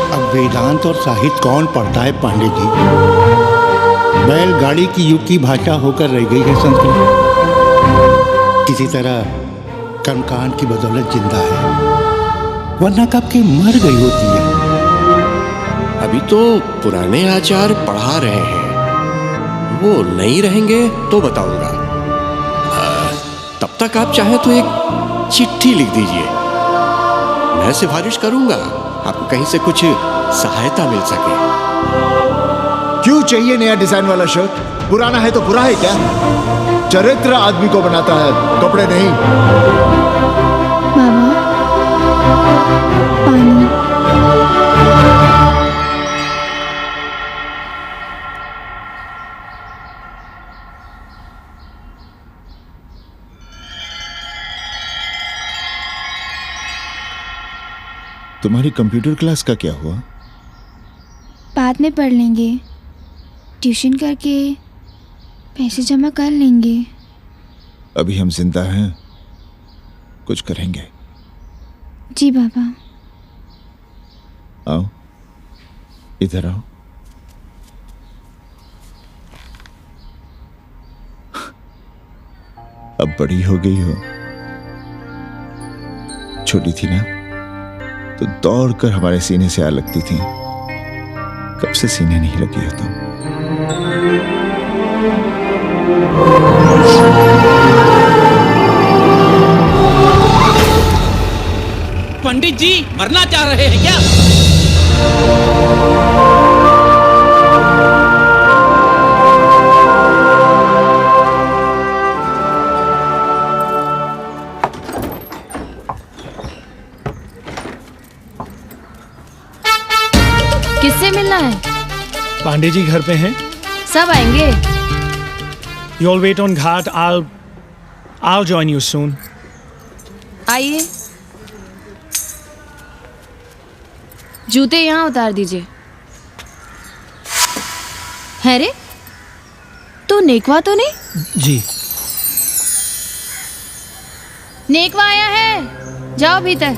अब वेदांत और साहित्य कौन पढ़ता है पांडे जी? बैलगाड़ी की युग की भाषा होकर रह गई है संस्कृत। किसी तरह कर्मकांड की बदौलत जिंदा है, वरना कब की मर गई होती है। अभी तो पुराने आचार पढ़ा रहे हैं, वो नहीं रहेंगे तो बताऊंगा। तब तक आप चाहे तो एक चिट्ठी लिख दीजिए, मैं सिफारिश करूंगा आपको कहीं से कुछ सहायता मिल सके। क्यों चाहिए नया डिजाइन वाला शर्ट? पुराना है तो बुरा है क्या? चरित्र आदमी को बनाता है, कपड़े नहीं। बाबा, पानी। तुम्हारी कंप्यूटर क्लास का क्या हुआ? बाद में पढ़ लेंगे, ट्यूशन करके पैसे जमा कर लेंगे। अभी हम जिंदा हैं, कुछ करेंगे। जी बाबा। आओ, इधर आओ। अब बड़ी हो गई हो, छोटी थी ना तो दौड़कर हमारे सीने से आ लगती थी। कब से सीने नहीं लगी हो तुम? पंडित जी मरना चाह रहे हैं क्या? किससे मिलना है? पांडे जी घर पे हैं। सब आएंगे। You all wait on Ghat. I'll join you soon. आइए, जूते यहाँ उतार दीजिए। है रे, तू नेकवा तो नहीं? जी। नेकवा आया है, जाओ भीतर।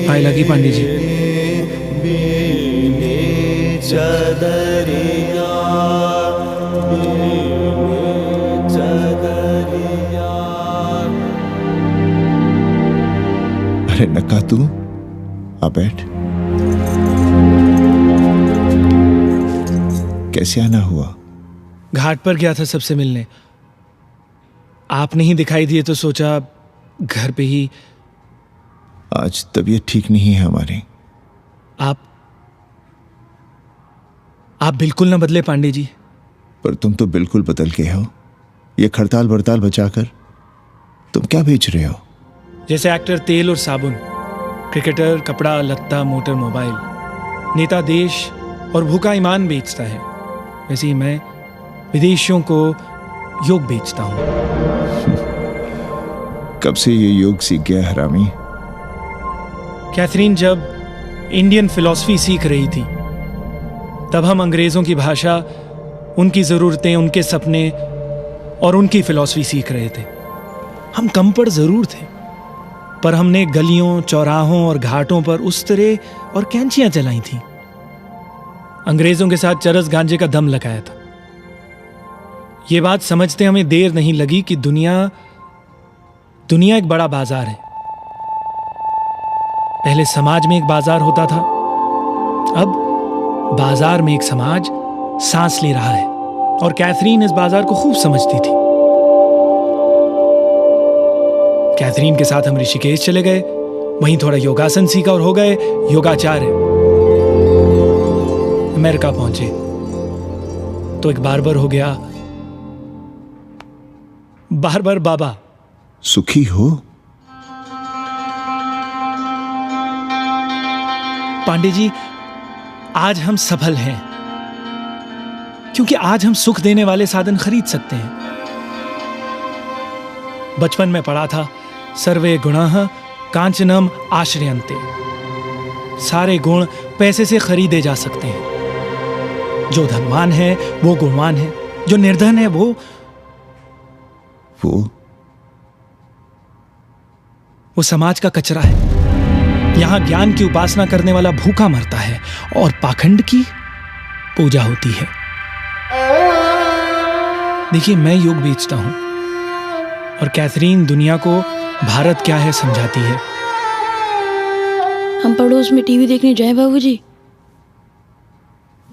आए लगी पांडे जी। अरे नका तू आ बैठ। कैसे आना हुआ? घाट पर गया था सबसे मिलने, आप नहीं दिखाई दिए तो सोचा घर पे ही। आज तबीयत ठीक नहीं है हमारी। आप बिल्कुल ना बदले पांडे जी। पर तुम तो बिल्कुल बदल गए हो। ये खड़ताल बड़ताल बचाकर तुम क्या बेच रहे हो? जैसे एक्टर तेल और साबुन, क्रिकेटर कपड़ा लत्ता मोटर मोबाइल, नेता देश और भूखा ईमान बेचता है, वैसे ही मैं विदेशियों को योग बेचता हूं। कब से ये योग सीख गया हरामी? कैथरीन जब इंडियन फिलॉसफी सीख रही थी तब हम अंग्रेजों की भाषा, उनकी ज़रूरतें, उनके सपने और उनकी फिलॉसफी सीख रहे थे। हम कम पढ़ जरूर थे, पर हमने गलियों चौराहों और घाटों पर उस्तरे और कैंचियां चलाई थीं। अंग्रेजों के साथ चरस गांजे का दम लगाया था। ये बात समझते हमें देर नहीं लगी कि दुनिया एक बड़ा बाजार है। पहले समाज में एक बाजार होता था, अब बाजार में एक समाज सांस ले रहा है, और कैथरीन इस बाजार को खूब समझती थी। कैथरीन के साथ हम ऋषिकेश चले गए, वहीं थोड़ा योगासन सीखा और हो गए योगाचार्य। अमेरिका पहुंचे तो एक बार्बर हो गया, बार्बर बाबा। सुखी हो? पांडे जी, आज हम सफल हैं क्योंकि आज हम सुख देने वाले साधन खरीद सकते हैं। बचपन में पढ़ा था, सर्वे गुणाः कांचनम आश्रयन्ते। सारे गुण पैसे से खरीदे जा सकते हैं। जो धनवान है वो गुणवान है, जो निर्धन है वो वो समाज का कचरा है। यहां ज्ञान की उपासना करने वाला भूखा मरता है और पाखंड की पूजा होती है। देखिए, मैं योग बेचता हूं और कैथरीन दुनिया को भारत क्या है समझाती है। हम पड़ोस में टीवी देखने जाएं बाबूजी?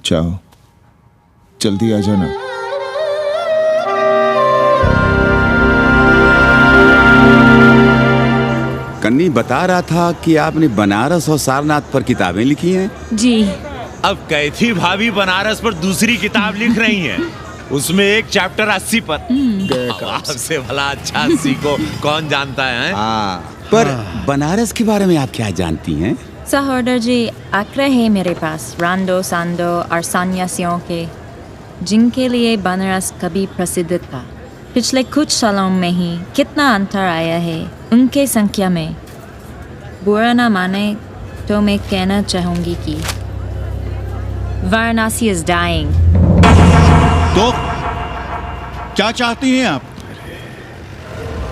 जाओ, जल्दी आ जाना। कन्नी बता रहा था कि आपने बनारस और सारनाथ पर किताबें लिखी हैं। जी। अब कैथी भाभी बनारस पर दूसरी किताब लिख रही हैं। उसमें एक चैप्टर 80 पर। आपसे भला अच्छा 80 को कौन जानता है? पर बनारस के बारे में आप क्या जानती हैं? सहोदर जी, आंकड़े हैं मेरे पास रांडो सांडो और सन्यासियों के, जिनके लिए बनारस कभी प्रसिद्ध था। पिछले कुछ सालों में ही कितना अंतर आया है उनके संख्या में। बुरा न माने तो मैं कहना चाहूंगी कि वाराणसी इज डाइंग। तो क्या चाहती हैं आप?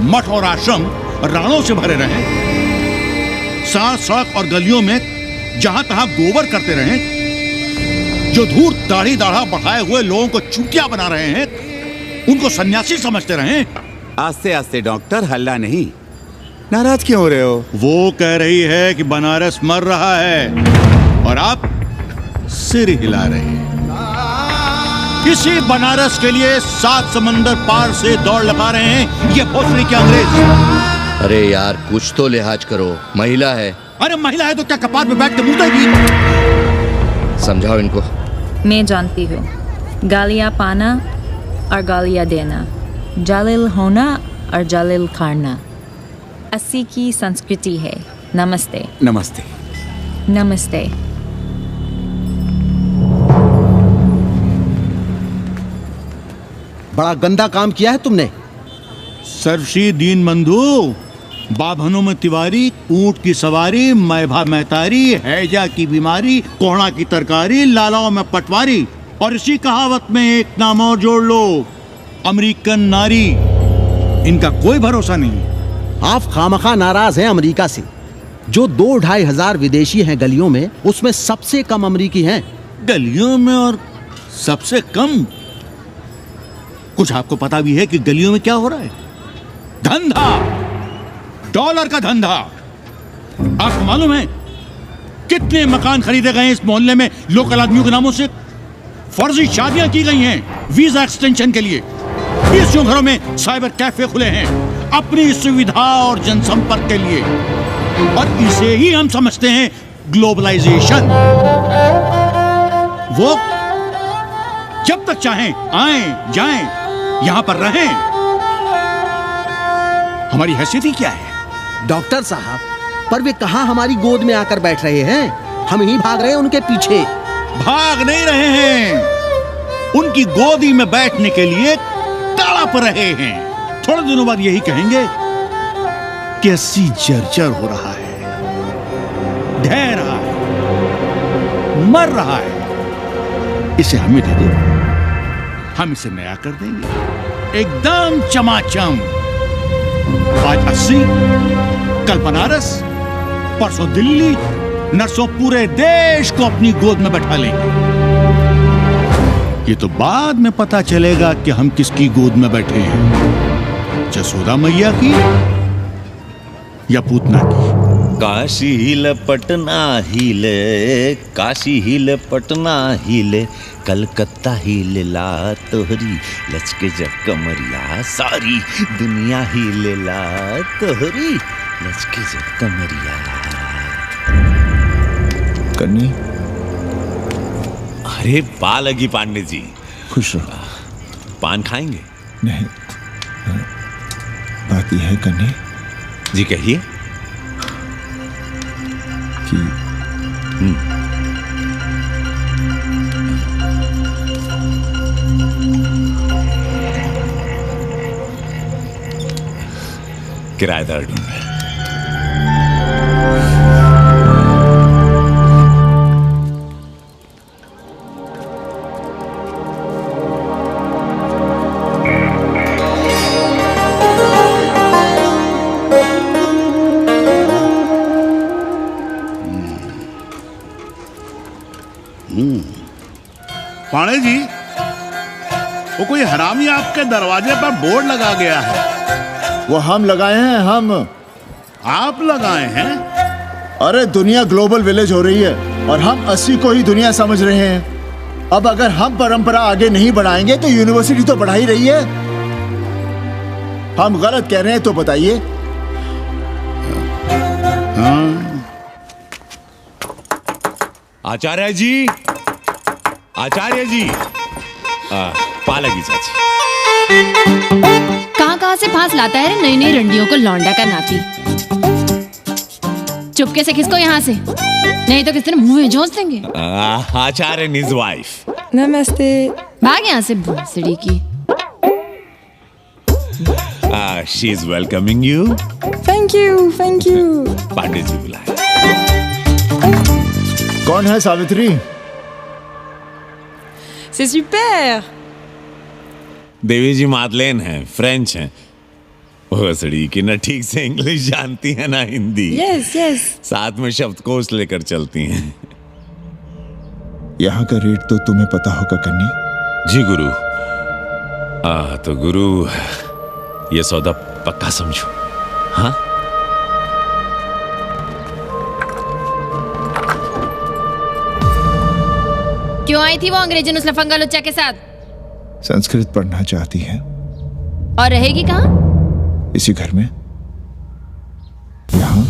मठ और आश्रम राणों से भरे रहें, सड़क सड़क और गलियों में जहां तहां गोबर करते रहें, जो धूर्त दाढ़ी दाढ़ा बढ़ाए हुए लोगों को चूतिया बना रहे हैं उनको सन्यासी समझते रहें। आस्ते आस्ते डॉक्टर, हल्ला नहीं। नाराज क्यों हो रहे हो? वो कह रही है कि बनारस मर रहा है और आप सिर हिला रहे हैं। इसी बनारस के लिए 7 समंदर पार से दौड़ लगा रहे हैं ये भोसड़ी के अंग्रेज। अरे यार, कुछ तो लिहाज करो, महिला है। अरे महिला है तो क्या कपार पे बैठ के मुर्देगी? समझाओ इनको। मैं जानती हूँ, गालियाँ पाना और गालियाँ देना, जालिल होना और जालिल खाना 80 की संस्कृति है। नमस्ते। नमस्ते। नमस्ते। बड़ा गंदा काम किया है तुमने। सर्वश्री दीन बंधु, बाभनों में तिवारी, ऊंट की सवारी, मैभा मैतारी, हैजा की बीमारी, कोहड़ा की तरकारी, लालाओं में पटवारी, और इसी कहावत में एक नाम और जोड़ लो, अमेरिकन नारी। इनका कोई भरोसा नहीं। आप खामखा नाराज हैं अमेरिका से। जो 2-2.5 हजार विदेशी हैं गलियों में, उसमें सबसे कम अमेरिकी हैं। गलियों में और सबसे कम? कुछ आपको पता भी है कि गलियों में क्या हो रहा है? धंधा, डॉलर का धंधा। आपको मालूम है कितने मकान खरीदे गए इस मोहल्ले में लोकल आदमियों के नामों से? फर्जी शादियां की गई हैं वीजा एक्सटेंशन के लिए। 20 घरों में साइबर कैफे खुले हैं अपनी सुविधा और जनसंपर्क के लिए, और इसे ही हम समझते हैं ग्लोबलाइजेशन। वो जब तक चाहें आएं जाएं, यहां पर रहें। हमारी हैसियत ही क्या है? डॉक्टर साहब, पर वे कहां हमारी गोद में आकर बैठ रहे हैं? हम ही भाग रहे हैं उनके पीछे। भाग नहीं रहे हैं, उनकी गोदी में बैठने के लिए तड़प रहे हैं। थोड़े दिनों बाद यही कहेंगे कि 80 जर्जर हो रहा है, ढह रहा है, मर रहा है, इसे हमें दे दो, हम इसे नया कर देंगे एकदम चमाचम। आज 80, कल बनारस, परसों दिल्ली, नर्सों पूरे देश को अपनी गोद में बैठा लेंगे। ये तो बाद में पता चलेगा कि हम किसकी गोद में बैठे हैं, जसोदा मैया की या पूतना की। काशी हिल पटना हिले, काशी हिल पटना हिले, कलकत्ता हिले ला तोहरी लचके जग कमरिया, सारी दुनिया हिले ला तोहरी लचके जग कमरिया। कन्नी, अरे पा लगी पांडे जी। खुश रहो। पान खाएंगे? नहीं, बात यह है कन्नी जी, कहिए। कि किराएदार ढूंढे। पाणे जी, वो कोई हरामी आपके दरवाजे पर बोर्ड लगा गया है। वो हम लगाए हैं, हम। आप लगाए हैं? अरे दुनिया ग्लोबल विलेज हो रही है और हम 80 को ही दुनिया समझ रहे हैं। अब अगर हम परंपरा आगे नहीं बढ़ाएंगे तो यूनिवर्सिटी तो बढ़ा ही रही है। हम गलत कह रहे हैं तो बताइए। आचार्य जी, आचार्य जी, पालकी चाची। कहाँ से फांस लाता है रे नई नई रंडियों को लौंडा का नाती। चुपके से खिसको यहाँ से, नहीं तो किसी ने मुंह में झोंस देंगे। आचार्य and his wife। नमस्ते। भाग यहाँ से भूसड़ी की। She is welcoming you। Thank you, thank you. Pandit ji बुलाए। कौन है सावित्री? C'est super। देवी जी मादलेन हैं, फ्रेंच हैं। भोसड़ी की ना ठीक से इंग्लिश जानती है ना हिंदी। Yes yes. साथ में शब्दकोश लेकर चलती हैं। यहाँ का रेट तो तुम्हें पता होगा कन्नी। जी गुरु। तो गुरु ये सौदा पक्का समझो। हाँ, क्यों आई थी वो अंग्रेजन उस लफंगा लुच्चा के साथ? संस्कृत पढ़ना चाहती है। और रहेगी कहाँ? इसी घर में, यहाँ।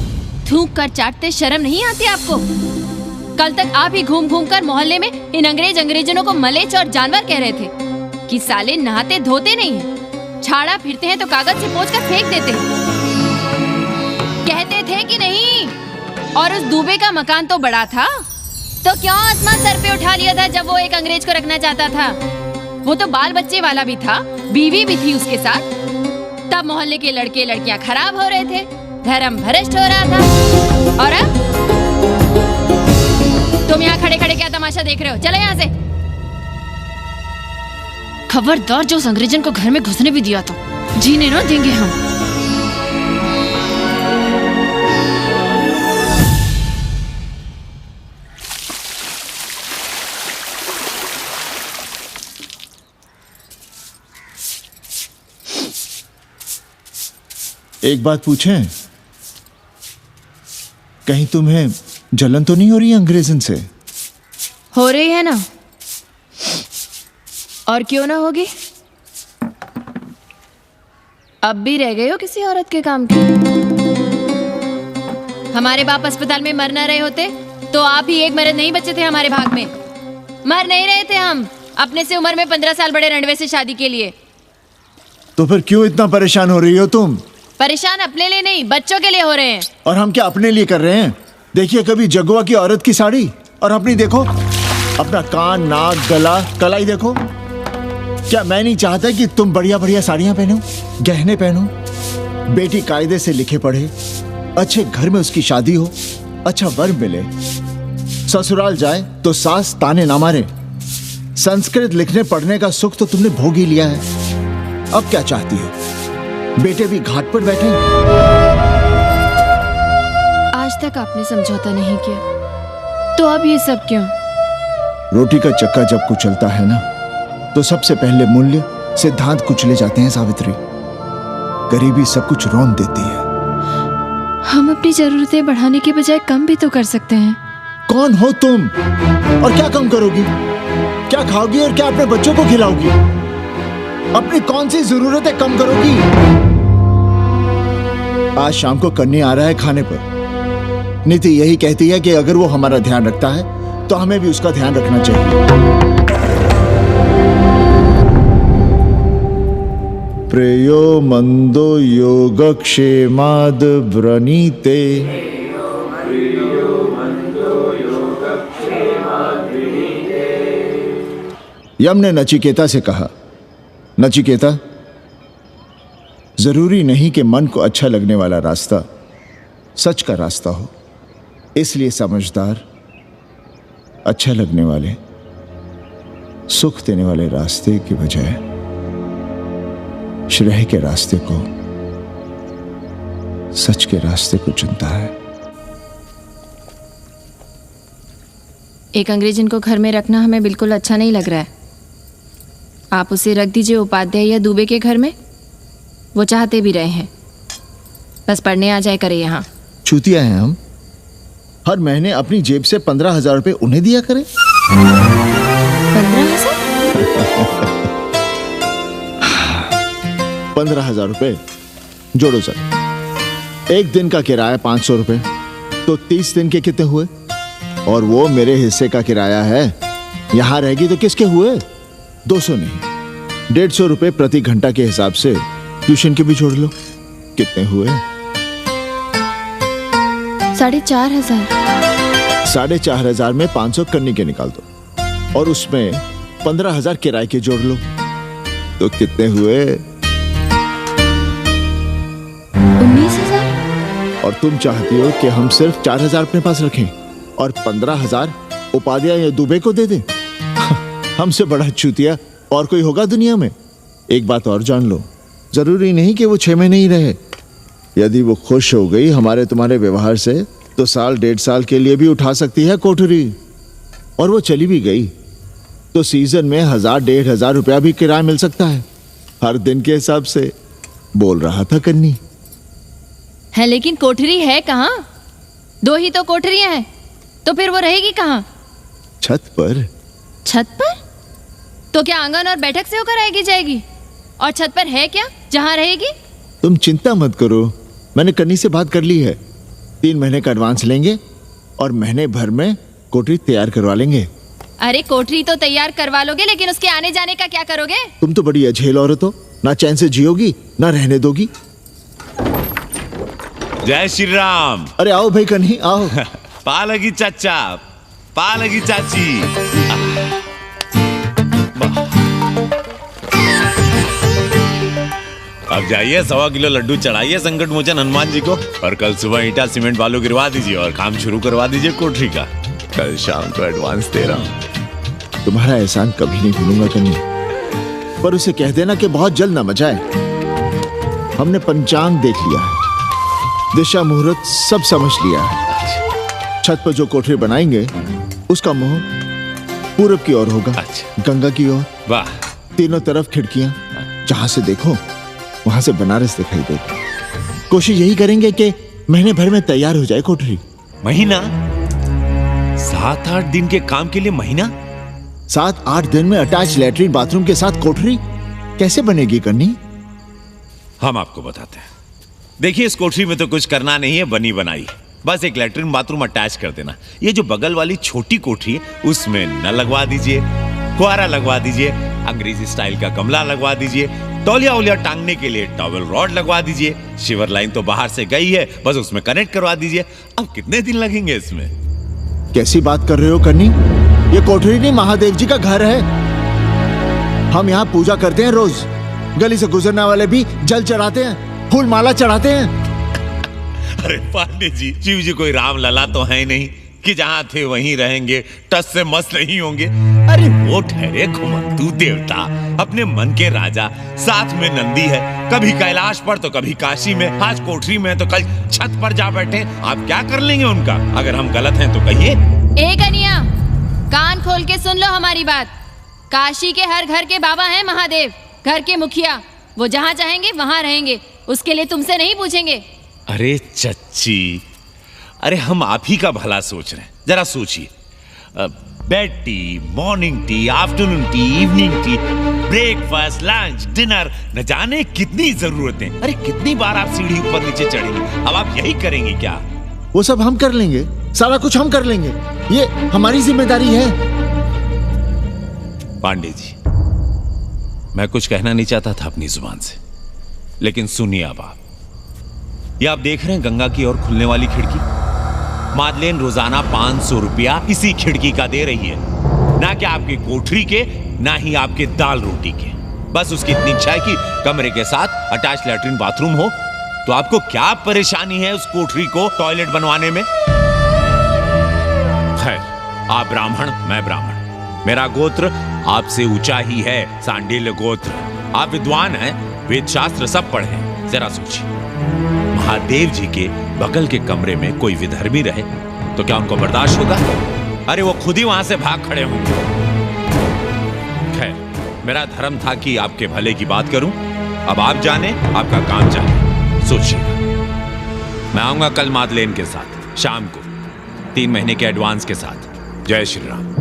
थूक कर चाटते शर्म नहीं आती आपको? कल तक आप ही घूम घूम कर मोहल्ले में इन अंग्रेजनों को मलेच और जानवर कह रहे थे कि साले नहाते धोते नहीं हैं, छाड़ा फिरते हैं तो कागज से पोंछ कर फेंक देते हैं। कहते थे कि नहीं? और उस दूबे का मकान तो बड़ा था, तो क्यों आसमान सर पे उठा लिया था जब वो एक अंग्रेज को रखना चाहता था? वो तो बाल बच्चे वाला भी था, बीवी भी थी उसके साथ। तब मोहल्ले के लड़के लड़कियां खराब हो रहे थे, धर्म भ्रष्ट हो रहा था। और अब तुम यहाँ खड़े खड़े क्या तमाशा देख रहे हो? चलो यहाँ से। खबरदार, जो उस अंग्रेजन को घर में घुसने भी दिया तो जीने ना देंगे हम। एक बात पूछें, कहीं तुम्हें जलन तो नहीं हो रही अंग्रेजन से? हो रही है ना, और क्यों ना होगी? अब भी रह गए हो किसी औरत के काम की? हमारे बाप अस्पताल में मर न रहे होते तो आप ही एक मर्द नहीं बचे थे हमारे भाग में। मर नहीं रहे थे हम अपने से उम्र में 15 साल बड़े रणवे से शादी के लिए। तो फिर क्यों इतना परेशान हो रही हो तुम? परेशान अपने लिए नहीं, बच्चों के लिए हो रहे हैं। और हम क्या अपने लिए कर रहे हैं? देखिए कभी जगुआ की औरत की साड़ी और अपनी देखो, अपना कान, नाक, गला, कलाई देखो। क्या मैं नहीं चाहता कि तुम बढ़िया बढ़िया साड़ियां पहनो, गहने पहनो, बेटी कायदे से लिखे पढ़े, अच्छे घर में उसकी शादी हो, अच्छा वर मिले, ससुराल जाए तो सास ताने ना मारे। संस्कृत लिखने पढ़ने का सुख तो तुमने भोग ही लिया है। अब क्या चाहती हो? बेटे भी घाट पर बैठे। आज तक आपने समझौता नहीं किया, तो अब ये सब क्यों? रोटी का चक्का जब कुचलता है ना, तो सबसे पहले मूल्य सिद्धांत कुचले जाते हैं सावित्री। गरीबी सब कुछ रौंद देती है। हम अपनी जरूरतें बढ़ाने के बजाय कम भी तो कर सकते हैं। कौन हो तुम और क्या कम करोगी? क्या खाओगी और क्या अपने बच्चों को खिलाओगी? अपनी कौन सी जरूरतें कम करोगी? आज शाम को कन्नी आ रहा है खाने पर। नीति यही कहती है कि अगर वो हमारा ध्यान रखता है तो हमें भी उसका ध्यान रखना चाहिए। प्रेयो मंदो योगक्षेमाद व्रणीते। यम ने नचिकेता से कहा, नचिकेता, जरूरी नहीं कि मन को अच्छा लगने वाला रास्ता सच का रास्ता हो। इसलिए समझदार, अच्छा लगने वाले, सुख देने वाले रास्ते की बजाय श्रेय के रास्ते को, सच के रास्ते को चुनता है। एक अंग्रेज इनको घर में रखना हमें बिल्कुल अच्छा नहीं लग रहा है। आप उसे रख दीजिए उपाध्याय या दुबे के घर में, वो चाहते भी रहे हैं। बस पढ़ने आ जाए करे यहाँ। चूतिया हैं हम, हर महीने अपनी जेब से 15,000 रुपए उन्हें दिया करें। 15,000 रुपए जोड़ो सर। एक दिन का किराया 500 रुपए, तो 30 दिन के कितने हुए? और वो मेरे हिस्से का किराया है, यहां रहेगी तो किसके हुए? 200 नहीं, 150 रुपए प्रति घंटा के हिसाब से ट्यूशन के भी जोड़ लो, कितने हुए? 4,500। 4,500 में 500 कन्नी के निकाल दो और उसमें 15,000 किराए के जोड़ लो, तो कितने हुए? 19,000। और तुम चाहती हो कि हम सिर्फ 4,000 अपने पास रखें और 15,000 उपाध्याय या दुबे को दे दें? हमसे बड़ा चूतिया और कोई होगा दुनिया में? एक बात और जान लो, जरूरी नहीं कि वो 6 महीने ही रहे। यदि वो खुश हो गई हमारे तुम्हारे व्यवहार से, तो साल 1.5 साल के लिए भी उठा सकती है कोठरी। और वो चली भी गई तो सीजन में 1,000-1,500 रुपया भी किराया मिल सकता है, हर दिन के हिसाब से, बोल रहा था कन्नी। है लेकिन कोठरी है कहाँ? 2 ही तो कोठरियां हैं, तो फिर वो रहेगी कहाँ? छत पर। छत पर? तो क्या आंगन और बैठक से होकर आएगी जाएगी? और छत पर है क्या जहाँ रहेगी? तुम चिंता मत करो, मैंने कन्नी से बात कर ली है। 3 महीने का एडवांस लेंगे और महीने भर में कोठरी तैयार करवा लेंगे। अरे कोठरी तो तैयार करवा लोगे, लेकिन उसके आने जाने का क्या करोगे? तुम तो बड़ी अझेल औरत हो, ना चैन से जियोगी ना रहने दोगी। जय श्री राम। अरे आओ भाई कन्ही आओ। पालगी चाचा, पालगी चाची। अब जाइए 1.25 किलो लड्डू चढ़ाइए संकट मोचन हनुमान जी को, और कल सुबह ईंटा सीमेंट बालू गिरवा दीजिए और काम शुरू करवा दीजिए कोठरी का। कल शाम को एडवांस दे रहा हूँ। तुम्हारा एहसान कभी नहीं भूलूंगा कन्नी, पर उसे कह देना कि बहुत जल्द न मचाए। हमने पंचांग देख लिया है, दिशा मुहूर्त सब समझ लिया है। छत पर जो कोठरी बनाएंगे उसका मुंह पूरब की ओर होगा। गंगा की ओर। वाह। तीनों तरफ खिड़कियां, जहां से देखो वहां से बनारस दिखाई देगा। कोशिश यही करेंगे कि महीने भर में तैयार हो जाए कोठरी। महीना? 7-8 दिन के काम के लिए महीना? 7-8 दिन में अटैच लैट्रिन बाथरूम के साथ कोठरी कैसे बनेगी कन्नी? हम आपको बताते हैं। देखिए, इस कोठरी में तो कुछ करना नहीं है, बनी बनाई। बस एक लैट्रिन बाथरूम अटैच कर देना। ये जो बगल वाली छोटी कोठरी है उसमें नल लगवा दीजिए, फुहारा लगवा दीजिए, अंग्रेजी स्टाइल का गमला लगवा दीजिए, तौलिया उलिया टांगने के लिए टॉवेल रॉड लगवा दीजिए। शिवर लाइन तो बाहर से गई है, बस उसमें कनेक्ट करवा दीजिए। अब कितने दिन लगेंगे इसमें? कैसी बात कर रहे हो कन्नी? ये कोठरी नहीं, महादेव जी का घर है। हम यहाँ पूजा करते हैं रोज। गली से गुजरने वाले भी जल चढ़ाते हैं, फूल माला चढ़ाते हैं। अरे पांडे जी, शिव जी कोई राम लला तो है नहीं कि जहां थे वहीं रहेंगे, टस से मस नहीं होंगे। अरे वो ठहरे घुमंतू देवता, अपने मन के राजा, साथ में नंदी है, कभी कैलाश पर तो कभी काशी में, आज कोठरी में तो कल छत पर जा बैठे। आप क्या कर लेंगे उनका? अगर हम गलत हैं तो कहिए। ए कन्या, कान खोल के सुन लो हमारी बात। काशी के हर घर के बाबा हैं महादेव, घर के मुखिया। वो जहाँ चाहेंगे वहां रहेंगे, उसके लिए तुमसे नहीं पूछेंगे। अरे चच्ची, अरे हम आप ही का भला सोच रहे हैं, जरा सोचिए। Bed tea, morning tea, afternoon T, evening tea, breakfast, lunch, dinner, न जाने कितनी जरूरतें। अरे कितनी बार आप सीढ़ी ऊपर नीचे चढ़ेंगे? अब आप यही करेंगे क्या? वो सब हम कर लेंगे, सारा कुछ हम कर लेंगे, ये हमारी जिम्मेदारी है। पांडे जी, मैं कुछ कहना नहीं चाहता था अपनी जुबान से, लेकिन सुनिए अब आप। ये आप देख रहे हैं गंगा की ओर खुलने वाली खिड़की? मादलेन रोजाना 500 रुपया इसी खिड़की का दे रही है, ना कि आपकी कोठरी के, ना ही आपके दाल रोटी के। बस उसकी इतनी इच्छा है कि कमरे के साथ अटैच लैट्रिन बाथरूम हो। तो आपको क्या परेशानी है उस कोठरी को टॉयलेट बनवाने में? खैर, आप ब्राह्मण, मैं ब्राह्मण, मेरा गोत्र आपसे ऊंचा ही है, सांडिल्य गोत्र। आप विद्वान हैं, वेद शास्त्र सब पढ़े हैं। जरा सोचिए, महादेव जी के बगल के कमरे में कोई विधर्मी रहे तो क्या उनको बर्दाश्त होगा? अरे वो खुद ही वहां से भाग खड़े होंगे। खैर, मेरा धर्म था कि आपके भले की बात करूं। अब आप जाने, आपका काम जाने, सोचिएगा। मैं आऊंगा कल मादलेन के साथ शाम को 3 महीने के एडवांस के साथ। जय श्री राम।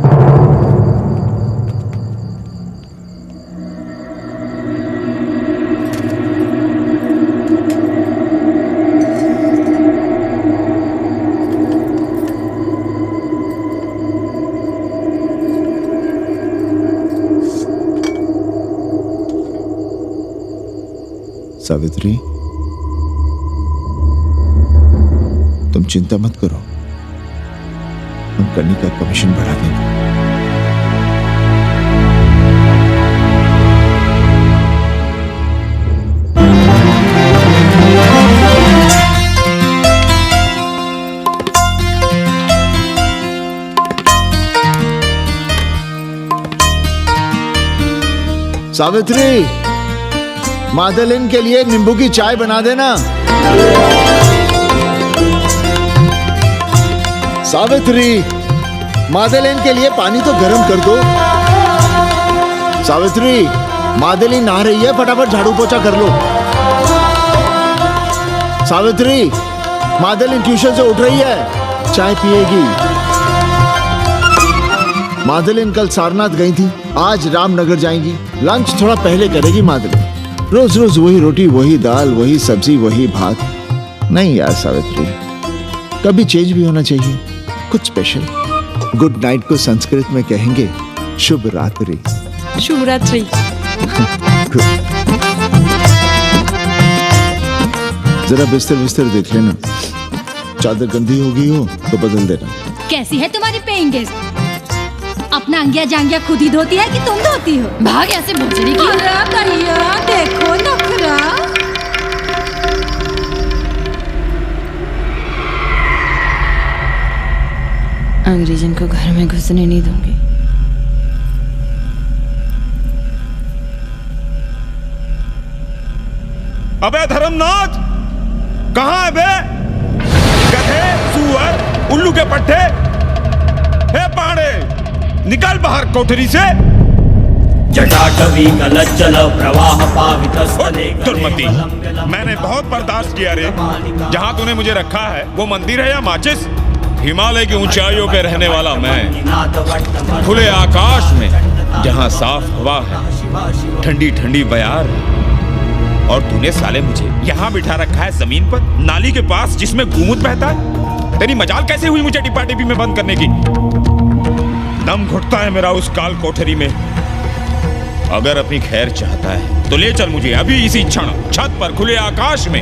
सावित्री, तुम चिंता मत करो, हम कन्नी का कमीशन बढ़ा देंगे। सावित्री, मादलिन के लिए नींबू की चाय बना देना। सावित्री, मादलिन के लिए पानी तो गर्म कर दो। सावित्री, मादलिन नहा रही है, फटाफट झाड़ू पोछा कर लो। सावित्री, मादलिन ट्यूशन से उठ रही है, चाय पिएगी। मादलिन कल सारनाथ गई थी, आज रामनगर जाएंगी। लंच थोड़ा पहले करेगी मादलिन। रोज रोज वही रोटी, वही दाल, वही सब्जी, वही भात। नहीं यार सावित्री, कभी चेंज भी होना चाहिए, कुछ स्पेशल। गुड नाइट को संस्कृत में कहेंगे शुभ रात्रि। शुभ रात्रि। जरा बिस्तर बिस्तर देख लेना, चादर गंदी हो गई हो तो बदल देना। कैसी है तुम्हारी पेइंग गेस्ट? अपना अंगिया जांगिया खुद ही धोती है कि तुम धोती हो? भाग ऐसे भोजड़ी की। भैया देखो नखरा। अंग्रेजन को घर में घुसने नहीं दूंगी। अबे धर्मनाथ, कहाँ है बे? गधे, सुअर, उल्लू के पट्टे। हे पाड़े, निकल बाहर कोठरी से। जटाटवी कलज्जल प्रवाह पावितस्तने। दुर्मति, मैंने बहुत बर्दाश्त किया रे। जहाँ तूने मुझे रखा है वो मंदिर है या माचिस? हिमालय की ऊंचाइयों पे रहने वाला मैं, खुले आकाश में जहाँ साफ हवा है, ठंडी ठंडी बयार, और तूने साले मुझे यहाँ बिठा रखा है जमीन पर, नाली के पास जिसमें गूमूत बहता है। तेरी मजाल कैसे हुई मुझे डिब्बा डिब्बी में बंद करने की? दम घुटता है मेरा उस काल कोठरी में। अगर अपनी खैर चाहता है तो ले चल मुझे अभी इसी क्षण छत पर खुले आकाश में,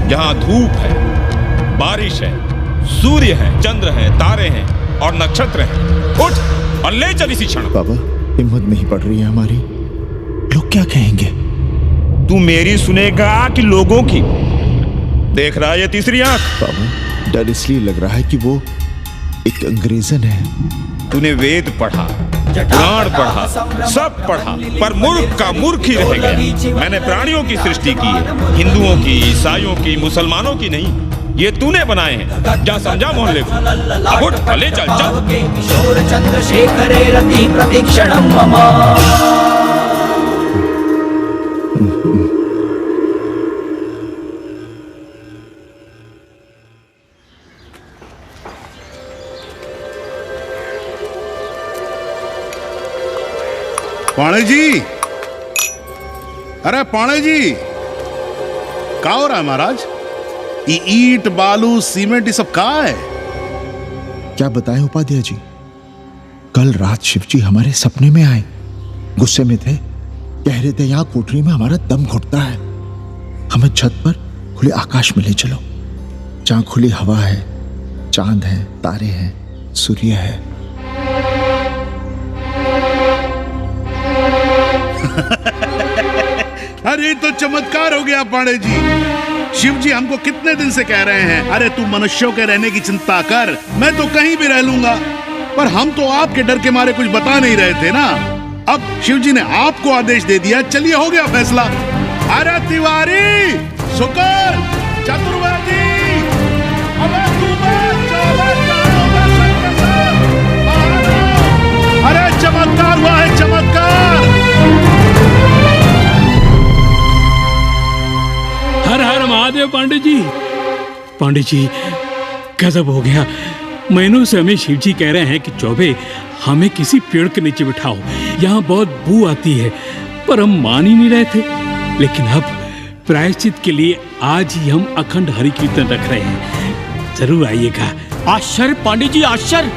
जहाँ धूप है, बारिश है, सूर्य है, चंद्र है, तारे हैं और नक्षत्र हैं। उठ और ले चल इसी क्षण। बाबा, हिम्मत नहीं पड़ रही है हमारी, लोग क्या कहेंगे? तू मेरी सुनेगा कि लोगों की? देख रहा है ये तीसरी आंख? बाबा, डर इसलिए लग रहा है कि वो एक अंग्रेजन है। तूने वेद पढ़ा, पुराण पढ़ा, सब पढ़ा, पर मूर्ख का मूर्ख ही रह गया। मैंने प्राणियों की सृष्टि की है, हिंदुओं की, ईसाइयों की, मुसलमानों की नहीं। ये तूने बनाए हैं। जा समझा मोहल्ले को। उठ, ले चल चल। किशोर चंद्रशेखरे रति प्रतीक्षणं मम। पाणे जी, अरे पाणे जी, क्या हो रहा है महाराज? ये ईंट, बालू, सीमेंट, ये सब कहाँ है? क्या बताएं उपाध्याय जी, कल रात शिवजी हमारे सपने में आए, गुस्से में थे, कह रहे थे यहाँ कोठरी में हमारा दम घुटता है, हमें छत पर खुले आकाश में ले चलो, जहाँ खुली हवा है, चांद है, तारे हैं, सूर्य है। अरे तो चमत्कार हो गया पाणे जी। शिव जी हमको कितने दिन से कह रहे हैं, अरे तू मनुष्यों के रहने की चिंता कर, मैं तो कहीं भी रह लूंगा। पर हम तो आपके डर के मारे कुछ बता नहीं रहे थे ना। अब शिव जी ने आपको आदेश दे दिया, चलिए हो गया फैसला। अरे तिवारी, शुक्र, चतुर्वेदी, अबे तू चमत्कार हुआ है, चमत्कार। हर हर महादेव पंडित जी। पंडित जी, गजब हो गया। महीनों से हमें शिव जी कह रहे हैं कि चौबे हमें किसी पेड़ के नीचे बिठाओ, यहाँ बहुत बू आती है, पर हम मान ही नहीं रहे थे। लेकिन अब प्रायश्चित के लिए आज ही हम अखंड हरि कीर्तन रख रहे हैं, जरूर आइएगा। आश्चर्य पंडित जी, आश्चर्य।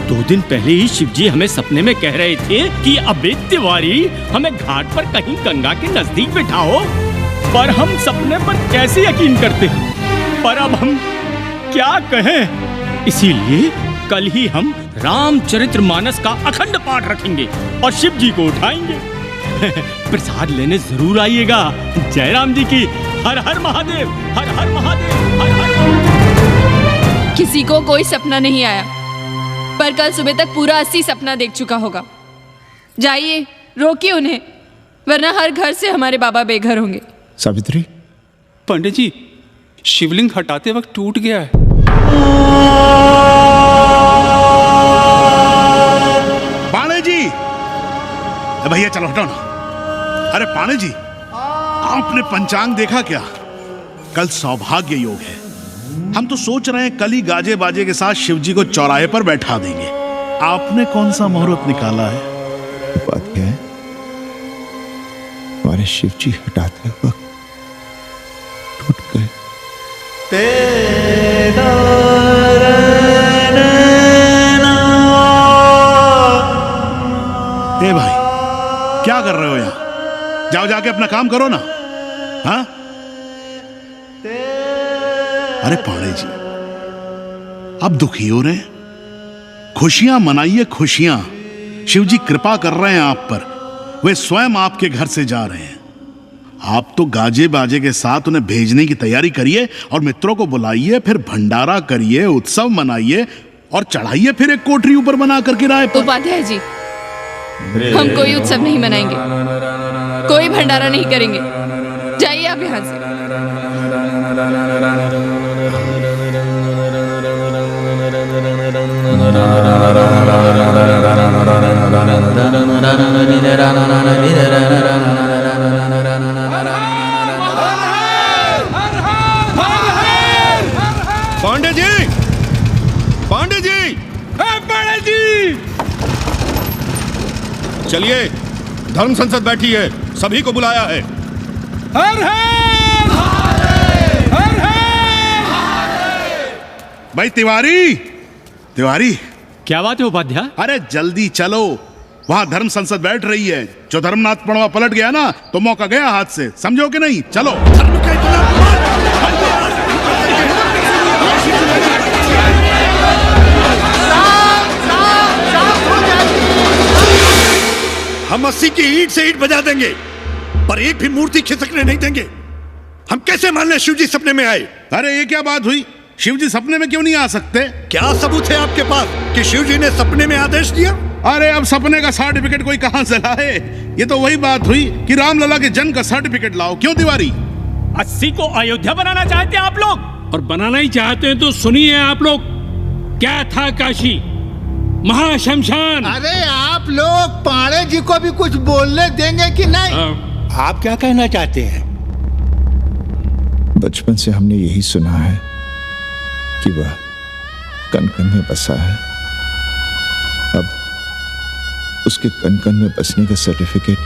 2 दिन पहले ही शिव जी हमें सपने में कह रहे थे कि अबे तिवारी हमें घाट पर कहीं गंगा के नजदीक बिठाओ, पर हम सपने पर कैसे यकीन करते। पर अब हम क्या कहें, इसीलिए कल ही हम रामचरितमानस का अखंड पाठ रखेंगे और शिव जी को उठाएंगे। प्रसाद लेने जरूर आइएगा। जय राम जी की। हर हर महादेव, हर हर महादेव, हर हर महादेव। किसी को कोई सपना नहीं आया, पर कल सुबह तक पूरा 80 सपना देख चुका होगा। जाइए, रोकिए उन्हें, वरना हर घर से हमारे बाबा बेघर होंगे। सावित्री, पंडित जी, शिवलिंग हटाते वक्त टूट गया है। पाणे जी, भैया चलो हटाओ ना। अरे पाणे जी, आपने पंचांग देखा क्या? कल सौभाग्य योग है। हम तो सोच रहे हैं कल ही गाजे बाजे के साथ शिव जी को चौराहे पर बैठा देंगे। आपने कौन सा मुहूर्त निकाला है? बात क्या है, हमारे शिव जी हटाते वक्त टूट गए। ए भाई, क्या कर रहे हो यहाँ? जाओ जाके अपना काम करो ना। हाँ? अरे पाणे जी, आप दुखी हो रहे हैं? खुशियां मनाइए, खुशियां। शिव जी कृपा कर रहे हैं आप पर। वे स्वयं आपके घर से जा रहे हैं। आप तो गाजे बाजे के साथ उन्हें भेजने की तैयारी करिए और मित्रों को बुलाइए, फिर भंडारा करिए, उत्सव मनाइए और चढ़ाइए फिर एक कोठरी ऊपर बना कर किराए पर। उपाध्याय जी, हम कोई उत्सव नहीं मनाएंगे, कोई भंडारा नहीं करेंगे। जाइए आप यहाँ से। पांडे जी, पांडे जी, पांडे जी, चलिए, धर्म संसद बैठी है, सभी को बुलाया है। हर हर हर हर। भाई तिवारी, तिवारी, क्या बात है उपाध्याय? अरे जल्दी चलो, वहां धर्म संसद बैठ रही है। जो धर्मनाथ पड़वा पलट गया ना, तो मौका गया हाथ से, समझो कि नहीं? चलो। हम 80 की ईंट से ईंट बजा देंगे, पर एक भी मूर्ति खिसकने नहीं देंगे। हम कैसे मान लें शिव जी सपने में आए? अरे ये क्या बात हुई? शिव जी सपने में क्यों नहीं आ सकते? क्या सबूत है आपके पास कि शिव जी ने सपने में आदेश दिया? अरे अब सपने का सर्टिफिकेट कोई कहां से लाए? ये तो वही बात हुई कि रामलला के जन्म का सर्टिफिकेट लाओ। क्यों तिवारी? 80 को अयोध्या बनाना चाहते हैं आप लोग? और बनाना ही चाहते हैं तो सुनिए आप लोग, क्या था काशी महाशमशान। अरे आप लोग पाणे जी को भी कुछ बोलने देंगे कि नहीं? आप क्या कहना चाहते हैं? बचपन से हमने यही सुना है कि वह कन कन में बसा है। अब उसके कन कन में बसने का सर्टिफिकेट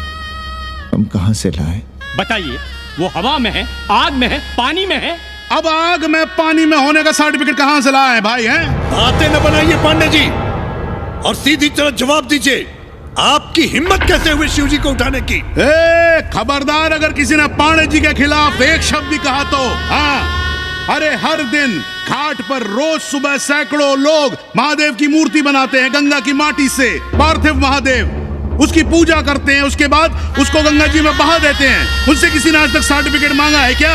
हम कहां से लाएं? बताइए, वो हवा में है, आग में है, पानी में है? अब आग में पानी में होने का सर्टिफिकेट कहां से लाए भाई? हैं? बातें न बनाइए पांडे जी, और सीधी तरह जवाब दीजिए, आपकी हिम्मत कैसे हुई शिव जी को उठाने की? खबरदार, अगर किसी ने पाणे जी के खिलाफ एक शब्द भी कहा तो। हाँ, अरे हर दिन घाट पर रोज सुबह सैकड़ों लोग महादेव की मूर्ति बनाते हैं गंगा की माटी से, पार्थिव महादेव। उसकी पूजा करते हैं, उसके बाद उसको गंगा जी में बहा देते हैं। उनसे किसी ने आज तक सर्टिफिकेट मांगा है क्या?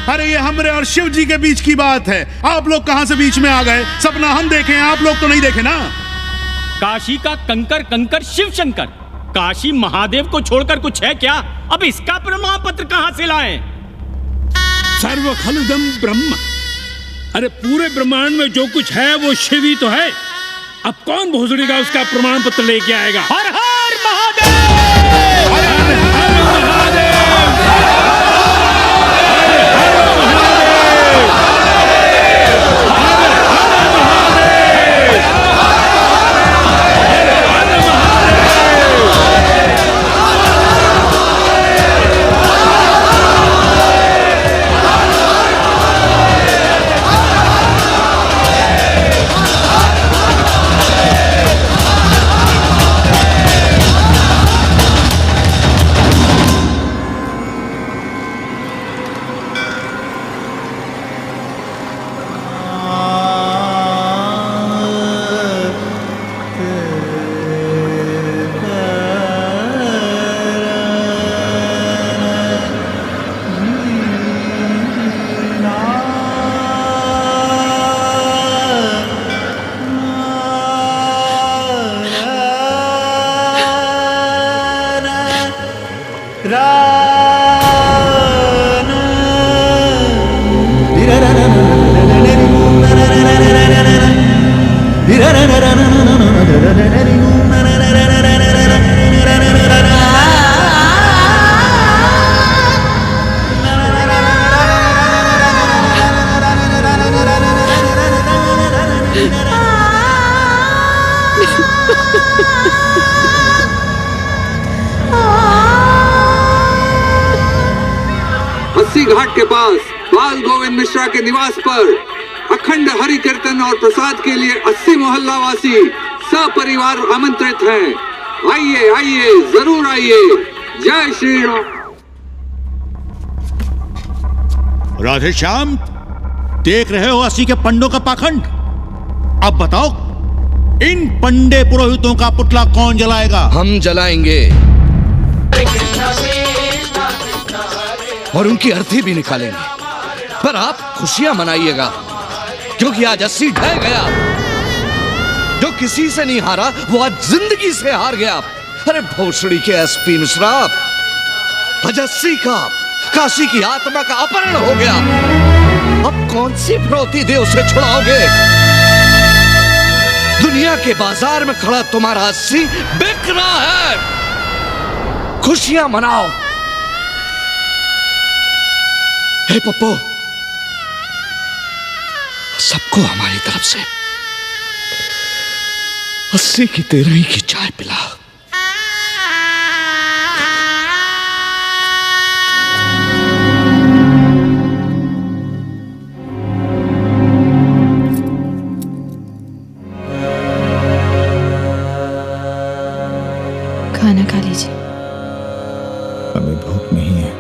अरे ये हमरे और शिव जी के बीच की बात है। आप लोग कहां से बीच में आ गए? सपना हम देखे, आप लोग तो नहीं देखे ना। काशी का कंकर कंकर शिव शंकर, काशी महादेव को छोड़कर कुछ है क्या? अब इसका प्रमाण पत्र कहां से लाएं? सर्व खलुदम ब्रह्म। अरे पूरे ब्रह्मांड में जो कुछ है वो शिव ही तो है। अब कौन भोसड़ी का उसका प्रमाण पत्र लेके आएगा? हर हर महादेव! हर हर महादेव! अस्सी घाट के पास बाल गोविंद मिश्रा के निवास पर अखंड हरि कीर्तन और प्रसाद के लिए 80 मोहल्ला वासी सपरिवार आमंत्रित हैं। आइए आइए, जरूर आइए। जय श्री राम। राधे श्याम, देख रहे हो 80 के पंडों का पाखंड। अब बताओ, इन पंडे पुरोहितों का पुतला कौन जलाएगा? हम जलाएंगे और उनकी अर्थी भी निकालेंगे। पर आप खुशियां मनाइएगा, क्योंकि आज 80 ढह गया। जो किसी से नहीं हारा वो आज जिंदगी से हार गया। अरे भोसड़ी के एसपी मिश्रा, आज 80 का काशी की आत्मा का अपहरण हो गया। अब कौन सी फिरौती दे उसे छुड़ाओगे? दुनिया के बाजार में खड़ा तुम्हारा 80 बिक रहा है। खुशियां मनाओ। हे पप्पू, सबको हमारी तरफ से 80 की 13 की चाय पिला। खाना खा लीजिए। हमें भूख नहीं है।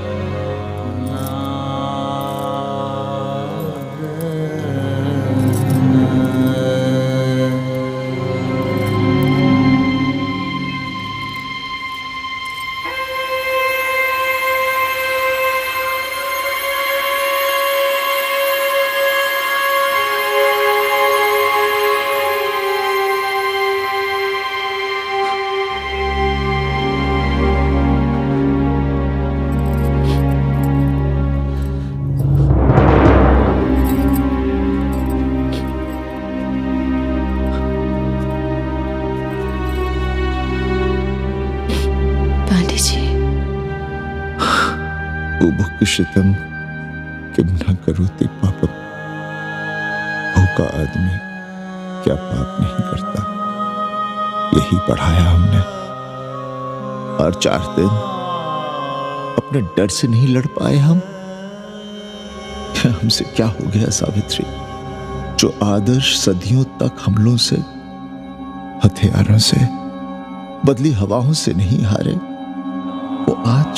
शितम किम न करोति पापम। भूखा आदमी क्या पाप नहीं करता, यही पढ़ाया हमने। और 4 दिन अपने डर से नहीं लड़ पाए हम। हमसे क्या हो गया सावित्री? जो आदर्श सदियों तक हमलों से, हथियारों से, बदली हवाओं से नहीं हारे, वो आज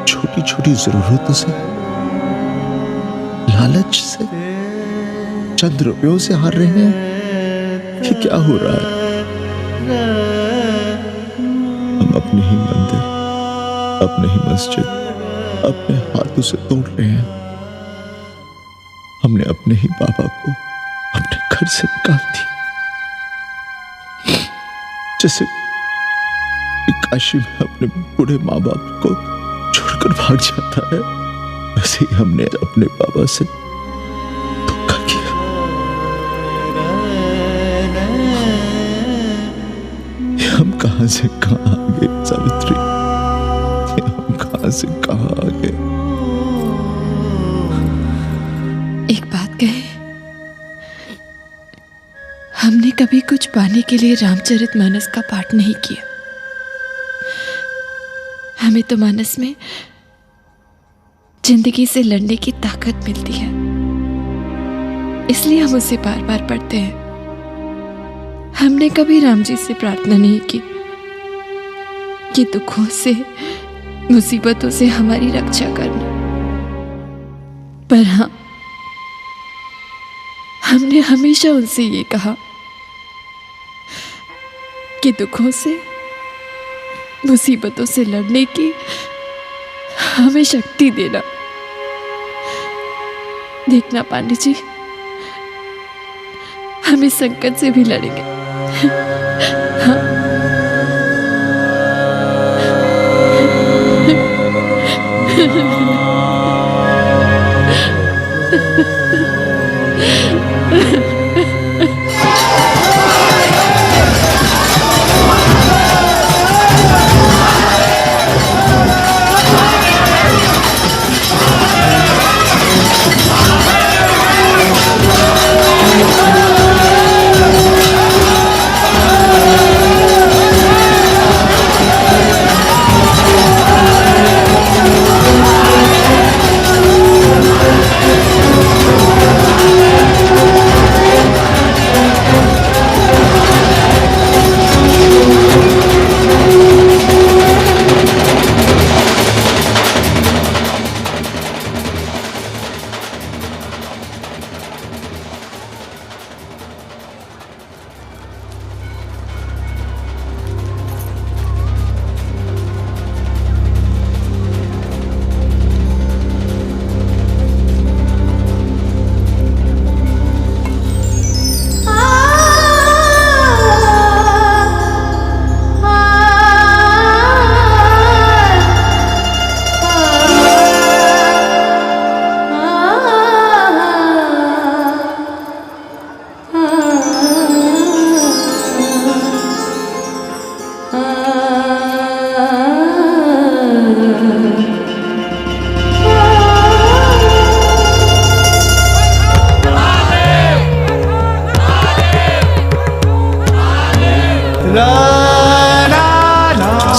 छोटी छोटी जरूरतों से, लालच से, चंद रुपयों से हार रहे हैं। ये क्या हो रहा है? हम अपने ही मंदिर, अपने ही मस्जिद अपने हाथों से तोड़ रहे हैं। हमने अपने ही बाबा को अपने घर से निकाल दिया। जैसे काशी में अपने बूढ़े माँ बाप को छोड़कर भाग जाता है, वैसे ही हमने अपने बाबा से धोखा किया। कहां से कहां आ गए सावित्री, हम कहां से कहां आ गए। एक बात कहे, हमने कभी कुछ पाने के लिए रामचरितमानस का पाठ नहीं किया। हमें तो मानस में जिंदगी से लड़ने की ताकत मिलती है, इसलिए हम उसे बार बार पढ़ते हैं। हमने कभी राम जी से प्रार्थना नहीं की कि दुखों से, मुसीबतों से हमारी रक्षा करना, पर हाँ, हमने हमेशा उनसे ये कहा कि दुखों से, मुसीबतों से लड़ने की हमें शक्ति देना। देखना पांडे जी, हम इस संकट से भी लड़ेंगे। हाँ।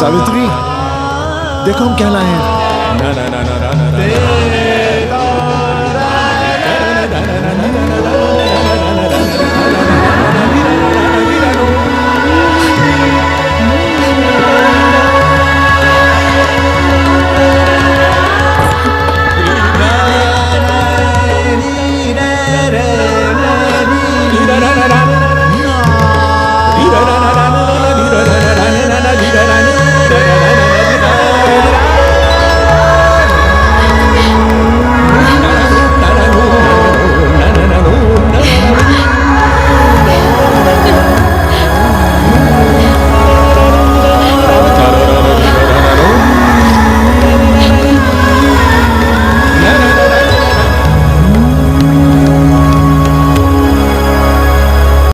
सावित्री, देखो हम क्या लाए हैं।